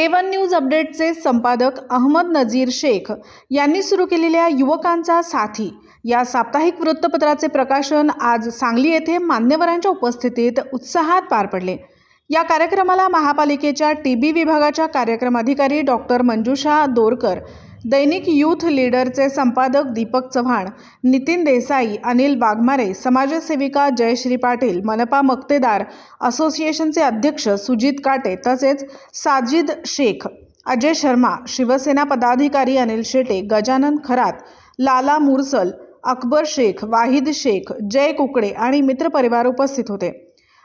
A1 news अपडेटचे संपादक अहमद नजीर शेख यांनी सुरू केलेल्या युवकांचा साथी या साप्ताहिक वृत्तपत्राचे प्रकाशन आज सांगली येथे मान्यवरांच्या उपस्थितीत उत्साहात पार पडले। या कार्यक्रमाला महापालिकेच्या टीबी विभागाच्या कार्यक्रम अधिकारी डॉक्टर मंजुषा दोरकर, दैनिक यूथ लीडरचे संपादक दीपक चव्हाण, नितीन देसाई, अनिल बागमारे, समाजसेविका जयश्री पाटील, मनपा मक्तेदार असोसिएशनचे अध्यक्ष सुजित काटे तसेच साजिद शेख, अजय शर्मा, शिवसेना पदाधिकारी अनिल शेटे, गजानन खरात, लाला मुरसल, अकबर शेख, वाहिद शेख, जय कुकडे आणि मित्रपरिवार उपस्थित होते।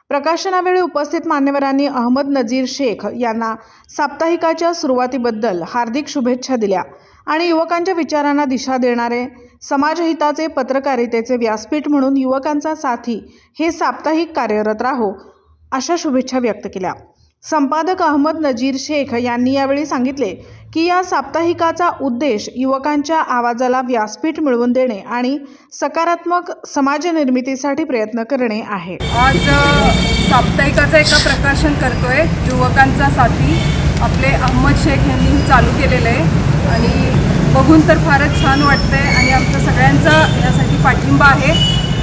प्रकाशनावेळी उपस्थित मान्यवरांनी अहमद नजीर शेख यांना साप्ताहिकाच्या सुरुवातीबद्दल हार्दिक शुभेच्छा दिल्या आणि युवकांच्या विचारांना दिशा देणारे समाजहिताचे पत्रकारितेचे व्यासपीठ म्हणून युवकांचा साथी हे साप्ताहिक कार्यरत राहो अशा शुभेच्छा व्यक्त केल्या। संपादक अहमद नजीर शेख यांनी यावेळी सांगितले की या साप्ताहिकाचा उद्देश युवकांच्या आवाजाला व्यासपीठ मिळवून देणे आणि सकारात्मक समाज निर्मितीसाठी प्रयत्न करणे आहे। आज साप्ताहिकाचं एका प्रकाशन करतोय युवकांचा साथी आपले अहमद शेख यांनी चालू केलेलं आहे आणि बघून तर फारच छान वाटतंय आणि आमच्या सगळ्यांचा यासाठी पाठिंबा आहे।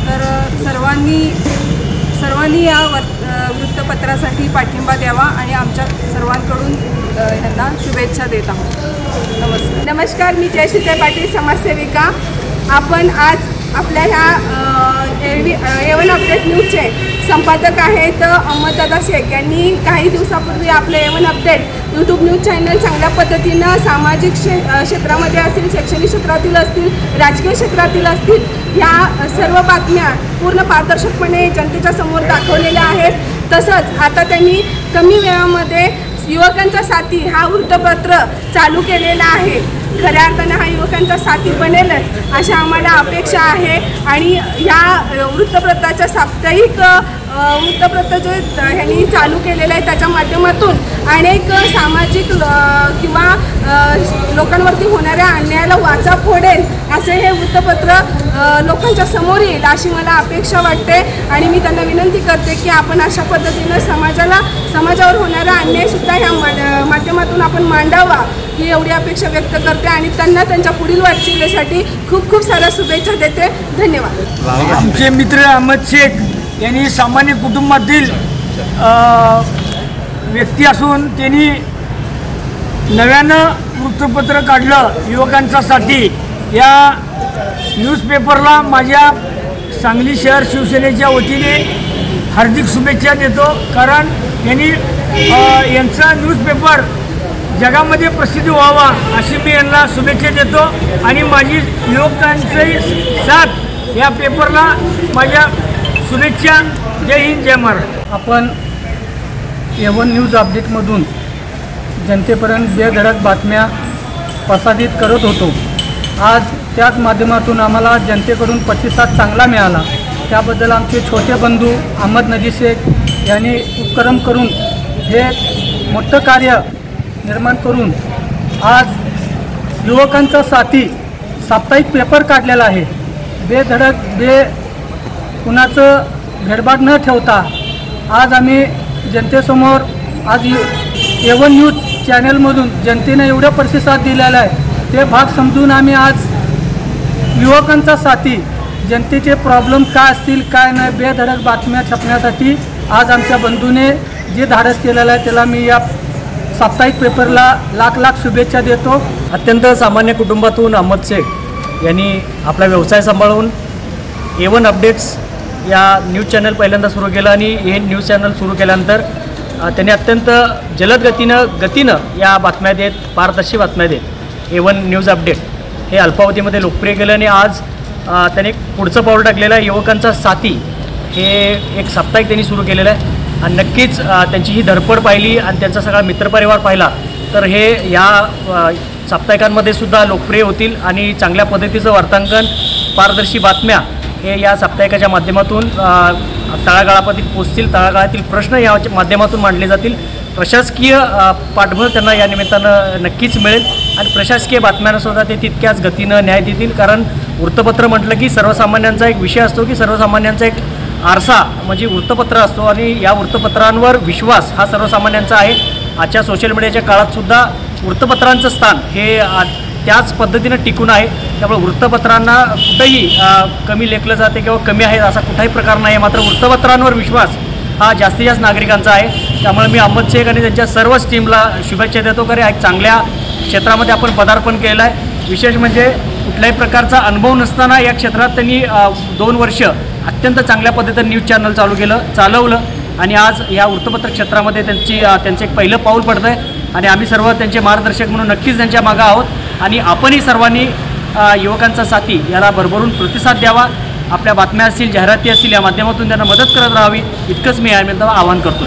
तर सर्वांनी या वृत्तपत्रासाठी पाठिंबा द्यावा आणि आमच्या सर्वांकडून यांना शुभेच्छा देत आहोत। नमस्कार, मी जयश्री पाटील, समाजसेविका। आपण आज आपल्या ह्या A1 अपडेट न्यूजचे संपादक आहेत अहमददादा शेख यांनी काही दिवसापूर्वी आपले A1 update YouTube news channel चांगल्या पद्धतीनं सामाजिक क्षेत्रामध्ये असतील, शैक्षणिक क्षेत्रातील असतील, राजकीय क्षेत्रातील असतील, ह्या सर्व बातम्या पूर्ण पारदर्शकपणे जनतेच्या समोर दाखवलेल्या आहेत। तसंच आता त्यांनी कमी वेळामध्ये युवकांचा साथी हा वृत्तपत्र चालू केलेला आहे। खऱ्या अर्थानं हा युवकांचा साथी बनेलच अशी आम्हाला अपेक्षा आहे आणि या वृत्तपत्राच्या साप्ताहिक वृत्तपत्र जे ह्यांनी चालू केलेलं आहे त्याच्या माध्यमातून अनेक सामाजिक किंवा लोकांवरती होणाऱ्या अन्यायाला वाचा फोडेल असे हे वृत्तपत्र लोकांच्या समोर येईल अशी मला अपेक्षा वाटते आणि मी त्यांना विनंती करते की आपण अशा पद्धतीनं समाजावर होणारा अन्यायसुद्धा ह्या माध्यमातून आपण मांडावा ही एवढी अपेक्षा व्यक्त करते आणि त्यांना त्यांच्या पुढील वाटचालीसाठी खूप खूप साऱ्या शुभेच्छा देते। धन्यवाद। आमचे मित्र अहमद शेख यांनी सामान्य कुटुंबातील व्यक्ती असून त्यांनी नव्यानं वृत्तपत्र काढलं युवकांचा साथी। या न्यूजपेपरला माझ्या सांगली शहर शिवसेनेच्या वतीने हार्दिक शुभेच्छा देतो, कारण यांनी यांचा न्यूजपेपर जगामध्ये प्रसिद्ध व्हावा अशी मी यांना शुभेच्छा देतो आणि माझी युवकांची साथ या पेपरला माझ्या शुभेच्छा। जय हिंद, जय महाराष्ट्र। आपण A1 न्यूज अपडेटमधून जनतेपर्यंत बेधडक बातम्या प्रसारित करत होतो। आज त्याच माध्यमातून आम्हाला जनतेकडून प्रतिसाद चांगला मिळाला, त्याबद्दल आमचे छोटे बंधू अहमद नजीर शेख यांनी उपक्रम करून हे मोठं कार्य निर्माण करून आज युवकांचा साथी साप्ताहिक पेपर काढलेला आहे। बेधडक कुणाचं भेदभाव न ठेवता आज आम्ही जनतेसमोर आज A1 न्यूज चॅनलमधून जनतेने एवढा प्रतिसाद दिलेला आहे ते भाग समजून आम्ही आज युवकांचा साथी जनतेचे प्रॉब्लेम काय असतील काय नाही बेधडक बातम्या छापण्यासाठी आज आमच्या बंधूने जे धाडस केलेलं आहे त्याला मी या साप्ताहिक पेपरला लाख लाख शुभेच्छा देतो। अत्यंत सामान्य कुटुंबातून अहमद शेख यांनी आपला व्यवसाय सांभाळून A1 अपडेट्स या न्यूज चॅनल पहिल्यांदा सुरू केलं आणि हे न्यूज चॅनल सुरू केल्यानंतर त्यांनी अत्यंत जलद गतीनं या बातम्या देत, पारदर्शी बातम्या देत A1 न्यूज अपडेट हे अल्पावधीमध्ये लोकप्रिय केलं आणि आज त्यांनी पुढचं पाऊल टाकलेलं आहे। युवकांचा साथी हे एक साप्ताहिक त्यांनी सुरू केलेलं आहे आणि नक्कीच त्यांची ही धडपड पाहिली आणि त्यांचा सगळा मित्रपरिवार पाहिला तर हे या साप्ताहिकांमध्ये सुद्धा लोकप्रिय होतील आणि चांगल्या पद्धतीचं वार्तांकन, पारदर्शी बातम्या हे या साप्ताहिकाच्या माध्यमातून तळागाळापर्यंत पोचतील, तळागाळातील प्रश्न या माध्यमातून मांडले जातील। प्रशासकीय पाठबळ त्यांना या निमित्तानं नक्कीच मिळेल आणि प्रशासकीय बातम्यांनासुद्धा ते तितक्याच गतीनं न्याय देतील, कारण वृत्तपत्र म्हटलं की सर्वसामान्यांचा एक विषय असतो की सर्वसामान्यांचा एक आरसा म्हणजे वृत्तपत्र असतो आणि या वृत्तपत्रांवर विश्वास हा सर्वसामान्यांचा आहे। आजच्या सोशल मीडियाच्या काळातसुद्धा वृत्तपत्रांचं स्थान हे त्याच पद्धतीनं टिकून आहे. त्यामुळे वृत्तपत्रांना कुठेही कमी लेखलं जाते किंवा कमी आहे असा कुठलाही प्रकार नाही. मात्र वृत्तपत्रांवर विश्वास हा जास्तीत जास्त नागरिकांचा आहे. त्यामुळे मी अहमद शेख आणि त्यांच्या सर्वच टीमला शुभेच्छा देतो. कारण एक चांगल्या क्षेत्रामध्ये आपण पदार्पण केलं आहे. विशेष म्हणजे कुठल्याही प्रकारचा अनुभव नसताना या क्षेत्रात त्यांनी 2 वर्ष अत्यंत चांगल्या पद्धतीने न्यूज चॅनल चालवलं आणि आज या वृत्तपत्र क्षेत्रामध्ये त्यांचं एक पहिलं पाऊल पडतं आहे आणि आम्ही सर्व त्यांचे मार्गदर्शक म्हणून नक्कीच त्यांच्या मागं आहोत आणि आपणही सर्वांनी युवकांचा साथी याला भरभरून प्रतिसाद द्यावा. आपल्या बातम्या असतील, जाहिराती असतील या माध्यमातून त्यांना मदत करत राहावी इतकंच मी आवाहन करतो.